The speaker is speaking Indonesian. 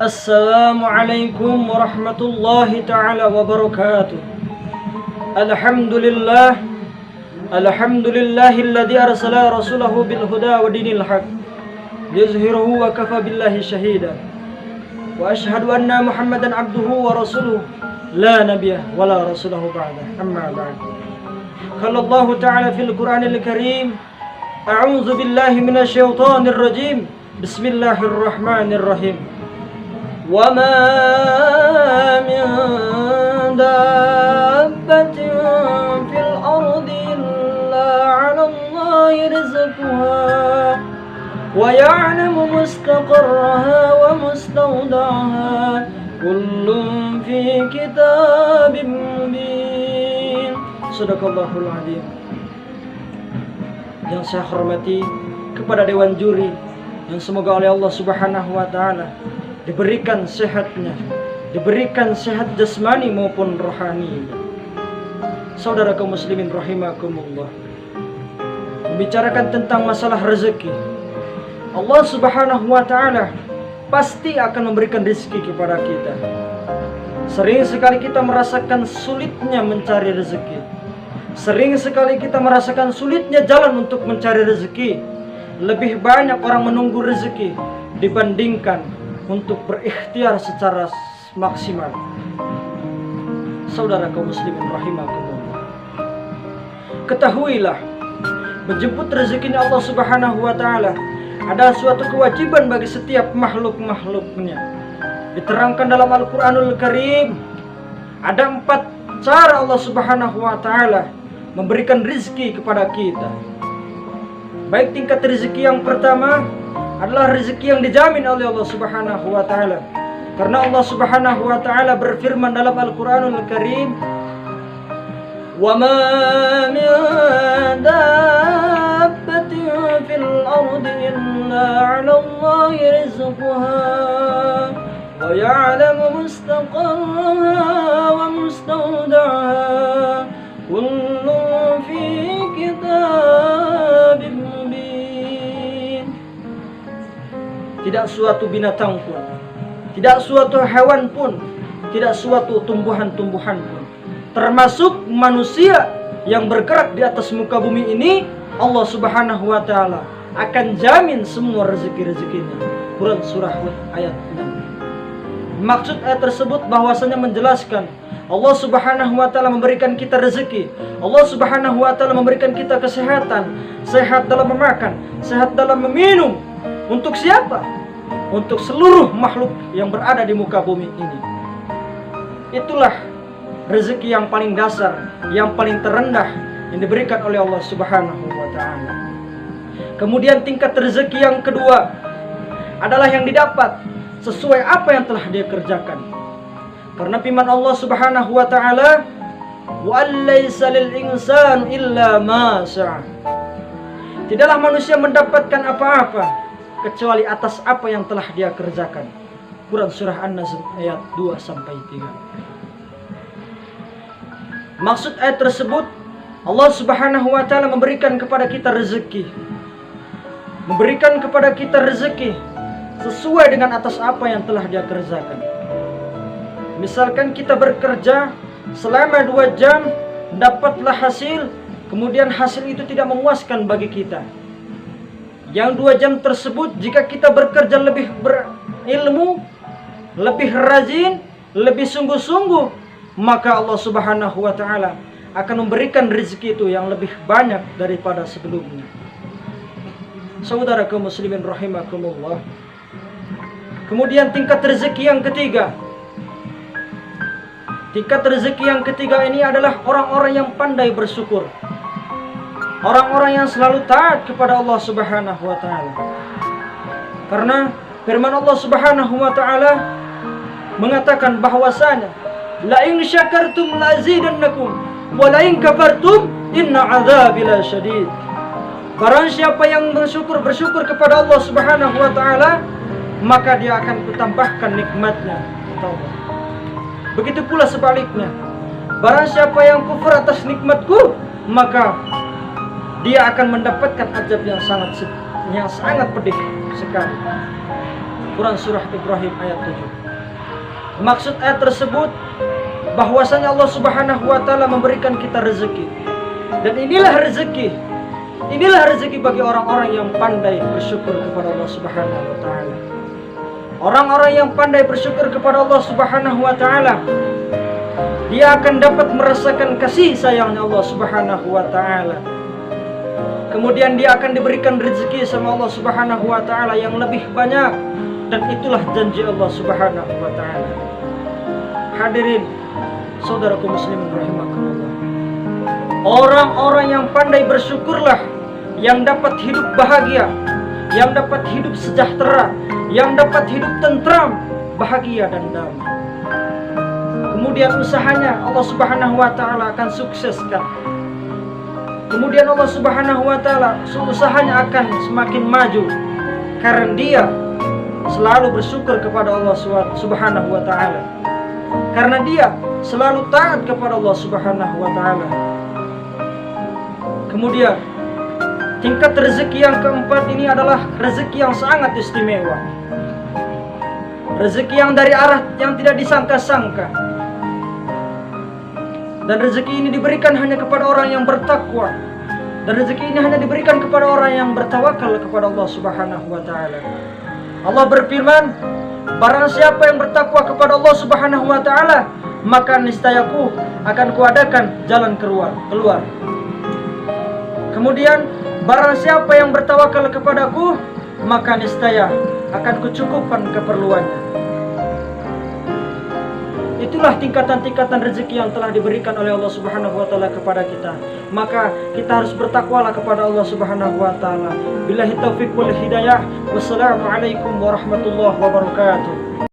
Assalamualaikum warahmatullahi ta'ala wabarakatuh. Alhamdulillah, alhamdulillahilladzi arsala rasulahu bil huda wa dinil haq liyuzhirahu wa kafa billahi shahida. Wa ashhadu anna Muhammadan abduhu wa rasuluhu la nabiyya wa la rasulahu ba'da. Amma ba'd. Qala Allah ta'ala fil Qur'anil Karim, a'udzu billahi minasy syaithanir rajim. Bismillahirrahmanirrahim. وَمَا مِن دَابَّةٍ فِي الْأَرْضِ إِلَّا عَلَى اللَّهِ رِزْقُهَا وَيَعْلَمُ مُسْتَقَرَّهَا وَمُسْتَوْدَعَهَا كُلٌّ فِي كِتَابٍ مُبِينٍ. Shadaqallahul Adzim. Yang saya hormati kepada Dewan Juri, yang semoga oleh Allah Subhanahu wa Ta'ala diberikan sehatnya, diberikan sehat jasmani maupun rohani. Saudara kaum muslimin rahimakumullah, membicarakan tentang masalah rezeki, Allah Subhanahu wa Ta'ala pasti akan memberikan rezeki kepada kita. Sering sekali kita merasakan sulitnya mencari rezeki, sering sekali kita merasakan sulitnya jalan untuk mencari rezeki. Lebih banyak orang menunggu rezeki dibandingkan untuk berikhtiar secara maksimal. Saudara kaum muslimin rahimakumullah, ketahuilah, menjemput rezeki Allah Subhanahu wa Ta'ala adalah suatu kewajiban bagi setiap makhluk-makhluknya. Diterangkan dalam Al-Quranul Karim, ada 4 cara Allah Subhanahu wa Ta'ala memberikan rezeki kepada kita. Baik tingkat rezeki yang pertama adalah rezeki yang dijamin oleh Allah Subhanahu wa Ta'ala. Karena Allah Subhanahu wa Ta'ala berfirman dalam Al-Quranul Karim, "Wa ma min dabbatin fil ardi illa 'ala Allahi rizquha wa ya'lamu mustaqarraha wa mustawda'aha kullun fi kitabim mubin." Tidak suatu binatang pun, tidak suatu hewan pun, tidak suatu tumbuhan-tumbuhan pun, termasuk manusia yang bergerak di atas muka bumi ini, Allah Subhanahu wa Ta'ala akan jamin semua rezeki-rezekinya. Quran surah Hud ayat 6. Maksud ayat tersebut bahwasanya menjelaskan Allah Subhanahu wa Ta'ala memberikan kita rezeki, Allah Subhanahu wa Ta'ala memberikan kita kesehatan, sehat dalam memakan, sehat dalam meminum. Untuk siapa? Untuk seluruh makhluk yang berada di muka bumi ini. Itulah rezeki yang paling dasar, yang paling terendah yang diberikan oleh Allah Subhanahu wa Ta'ala. Kemudian tingkat rezeki yang kedua adalah yang didapat sesuai apa yang telah dia kerjakan. Karena firman Allah Subhanahu wa Ta'ala, "Wa allaysa lil insani illa ma sa'a." Tidaklah manusia mendapatkan apa-apa kecuali atas apa yang telah dia kerjakan. Quran surah An-Nazm ayat 2-3. Maksud ayat tersebut, Allah Subhanahu wa Ta'ala memberikan kepada kita rezeki, memberikan kepada kita rezeki sesuai dengan atas apa yang telah dia kerjakan. Misalkan kita bekerja selama 2 jam, dapatlah hasil, kemudian hasil itu tidak memuaskan bagi kita. Yang 2 jam tersebut, jika kita bekerja lebih berilmu, lebih rajin, lebih sungguh-sungguh, maka Allah Subhanahu wa Ta'ala akan memberikan rezeki itu yang lebih banyak daripada sebelumnya. Saudara kaum muslimin rahimakumullah. Kemudian tingkat rezeki yang ketiga. Tingkat rezeki yang ketiga ini adalah orang-orang yang pandai bersyukur, orang-orang yang selalu taat kepada Allah Subhanahu wa Ta'ala. Karena firman Allah Subhanahu wa Ta'ala mengatakan bahwasanya, "La in syakartum la azidannakum wa la in kafartum inna 'adzabi lasyadid." Barang siapa yang bersyukur kepada Allah Subhanahu wa Ta'ala, maka dia akan kutambahkan nikmatnya. Begitu pula sebaliknya, Barang siapa yang kufur atas nikmatku, maka dia akan mendapatkan azab yang sangat pedih sekali. Quran surah Ibrahim ayat 7. Maksud ayat tersebut bahwasanya Allah Subhanahu wa taala memberikan kita rezeki. Dan inilah rezeki bagi orang-orang yang pandai bersyukur kepada Allah Subhanahu wa taala. Orang-orang yang pandai bersyukur kepada Allah Subhanahu wa taala, dia akan dapat merasakan kasih sayangnya Allah Subhanahu wa taala. Kemudian dia akan diberikan rezeki sama Allah Subhanahu wa taala yang lebih banyak, dan itulah janji Allah Subhanahu wa taala. Hadirin saudaraku muslimin rahimakumullah. Orang-orang yang pandai bersyukurlah yang dapat hidup bahagia, yang dapat hidup sejahtera, yang dapat hidup tentram, bahagia dan damai. Kemudian usahanya Allah Subhanahu wa taala akan sukseskan. Kemudian Allah Subhanahu wa taala usahanya akan semakin maju karena dia selalu bersyukur kepada Allah Subhanahu wa taala. Karena dia selalu taat kepada Allah Subhanahu wa taala. Kemudian tingkat rezeki yang keempat ini adalah rezeki yang sangat istimewa. Rezeki yang dari arah yang tidak disangka-sangka. Dan rezeki ini diberikan hanya kepada orang yang bertakwa. Dan rezeki ini hanya diberikan kepada orang yang bertawakal kepada Allah Subhanahu wa taala. Allah berfirman, barang siapa yang bertakwa kepada Allah Subhanahu wa taala, maka niscayaku akan kuadakan jalan keluar. Kemudian barang siapa yang bertawakal kepadaku, maka niscaya akan kucukupkan keperluannya. Itulah tingkatan-tingkatan rezeki yang telah diberikan oleh Allah Subhanahu wa taala kepada kita. Maka kita harus bertakwalah kepada Allah Subhanahu wa taala. Billahi taufiq wal hidayah. Wassalamualaikum warahmatullahi wabarakatuh.